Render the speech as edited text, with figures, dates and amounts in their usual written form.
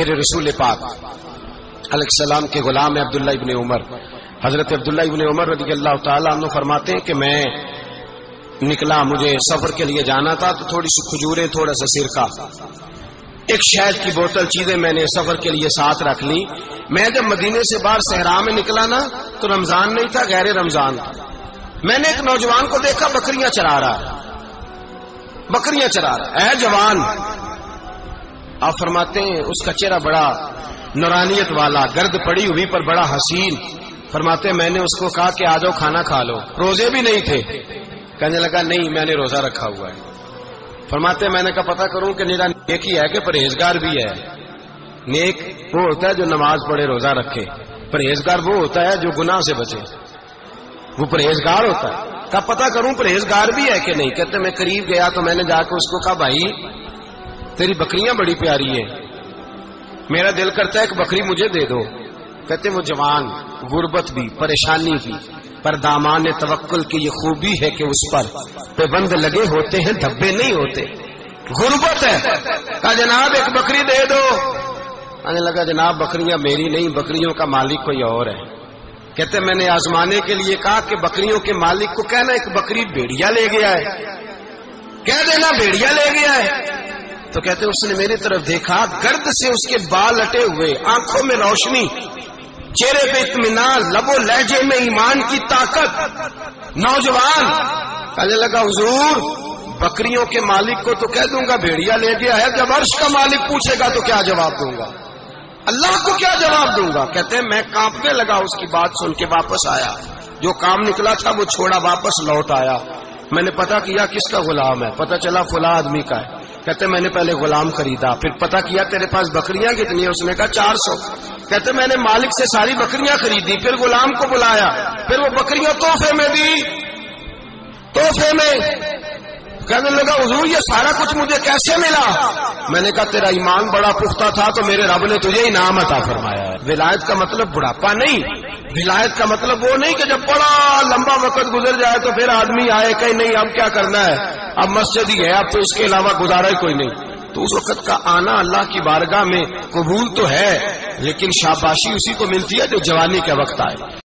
میرے رسول پاک علیہ السلام کے غلام عبداللہ ابن عمر، حضرت عبداللہ ابن عمر رضی اللہ تعالیٰ عنہ فرماتے ہیں کہ میں نکلا، مجھے سفر کے لیے جانا تھا، تو تھوڑی سی کھجوریں، تھوڑا سا سرکہ، ایک شہد کی بوتل، چیزیں میں نے سفر کے لیے ساتھ رکھ لی۔ میں جب مدینے سے باہر صحرا میں نکلا نا تو رمضان نہیں تھا، غیر رمضان تھا۔ میں نے ایک نوجوان کو دیکھا بکریاں چرا رہا ہے، بکریاں چرا رہا ہے، اے جوان۔ آپ فرماتے ہیں اس کا چہرہ بڑا نورانیت والا، گرد پڑی ہوئی پر بڑا حسین۔ فرماتے ہیں میں نے اس کو کہا کہ آ جاؤ کھانا کھا لو، روزے بھی نہیں تھے۔ کہنے لگا نہیں میں نے روزہ رکھا ہوا ہے۔ فرماتے ہیں میں نے کہا پتہ کروں کہ نیرا نیک ہی ہے کہ پرہیزگار بھی ہے؟ نیک وہ ہوتا ہے جو نماز پڑھے روزہ رکھے، پرہیزگار وہ ہوتا ہے جو گناہ سے بچے، وہ پرہیزگار ہوتا ہے۔ کہا پتہ کروں پرہیزگار بھی ہے کہ نہیں؟ کہتے میں قریب گیا تو میں نے جا کے اس کو کہا بھائی تیری بکریاں بڑی پیاری ہیں، میرا دل کرتا ہے کہ بکری مجھے دے دو۔ کہتے وہ جوان، غربت بھی، پریشانی بھی، پر دامان توکل کی یہ خوبی ہے کہ اس پر پابند لگے ہوتے ہیں، دھبے نہیں ہوتے۔ غربت ہے، کہا جناب ایک بکری دے دو۔ آنے لگا جناب بکریاں میری نہیں، بکریوں کا مالک کوئی اور ہے۔ کہتے میں نے آزمانے کے لیے کہا کہ بکریوں کے مالک کو کہنا ایک بکری بھیڑیا لے گیا ہے، کہہ دینا بھیڑیا لے گیا ہے۔ تو کہتے اس نے میری طرف دیکھا، گرد سے اس کے بال اٹے ہوئے، آنکھوں میں روشنی، چہرے پہ اطمینان، لب و لہجے میں ایمان کی طاقت، نوجوان۔ کہنے لگا حضور بکریوں کے مالک کو تو کہہ دوں گا بھیڑیا لے گیا ہے، جب عرش کا مالک پوچھے گا تو کیا جواب دوں گا؟ اللہ کو کیا جواب دوں گا؟ کہتے ہیں میں کانپنے لگا اس کی بات سن کے، واپس آیا، جو کام نکلا تھا وہ چھوڑا، واپس لوٹ آیا۔ میں نے پتا کیا کس کا غلام ہے، پتا چلا فلاں آدمی کا ہے۔ کہتے میں نے پہلے غلام خریدا، پھر پتا کیا تیرے پاس بکریاں کتنی ہیں؟ اس نے کہا 400۔ کہتے میں نے مالک سے ساری بکریاں خریدی، پھر غلام کو بلایا، پھر وہ بکریاں تحفے میں دی، تحفے میں۔ کہنے لگا حضور یہ سارا کچھ مجھے کیسے ملا؟ میں نے کہا تیرا ایمان بڑا پختہ تھا تو میرے رب نے تجھے انعام عطا فرمایا ہے۔ ولایت کا مطلب بڑھاپا نہیں، ولایت کا مطلب وہ نہیں کہ جب بڑا لمبا وقت گزر جائے تو پھر آدمی آئے کہ نہیں اب کیا کرنا ہے، اب مسجد ہی ہے، اب تو اس کے علاوہ گزارا ہی کوئی نہیں۔ تو اس وقت کا آنا اللہ کی بارگاہ میں قبول تو ہے، لیکن شاباشی اسی کو ملتی ہے جو جوانی کے وقت آئے۔